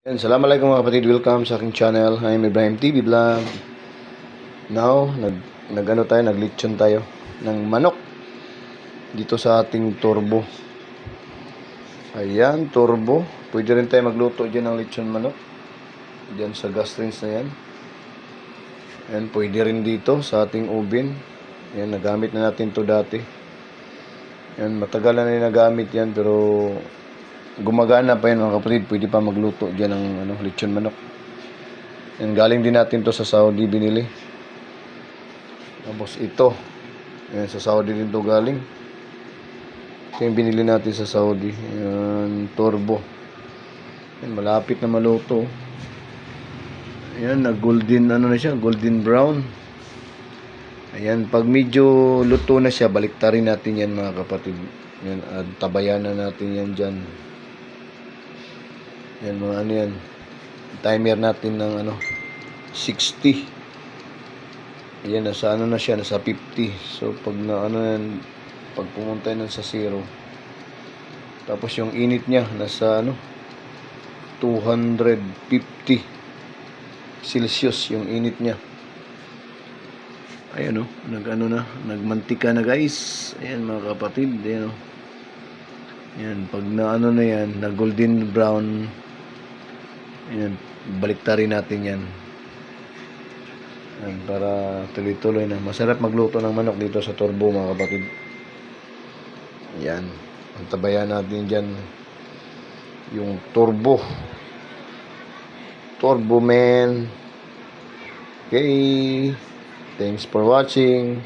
Yan, Assalamualaikum mga kapatid, welcome sa aking channel. I'm Ibrahim TV Vlog. Now, naglitsyon tayo ng manok dito sa ating turbo. Ayan, turbo. Pwede rin tayo magluto dyan ng litsyon manok. Dyan sa gas range na yan. Ayan, pwede rin dito sa ating oven. Ayan, nagamit na natin to dati. Ayan, matagal na nagamit yan pero gumagana pa yan mga kapatid. Pwede pa magluto dyan ng lechon manok. Yan, galing din natin to sa Saudi binili. Tapos ito, yan, sa Saudi din to galing. Ito yung binili natin sa Saudi. Yan, turbo. Yan, malapit na maluto. Yan, golden na siya, golden brown. Ayan, pag medyo luto na siya, baliktarin natin yan mga kapatid. Yan, at tabayan na natin yan dyan. Yan mga yan. Timer natin ng 60. Ayan, nasa na siya, nasa 50. So pag yan, pag pumunta yan sa 0. Tapos yung init niya nasa 250 Celsius yung init niya. Ayan nagmantika na guys. Ayan mga kapatid, ayan Yan, pag na yan, na golden brown, ayan, baliktarin natin yan. Ayan, para tuloy-tuloy na. Masarap magluto ng manok dito sa turbo mga kapatid. Ayan, antabayan natin dyan yung turbo. Turbo man. Okay, thanks for watching.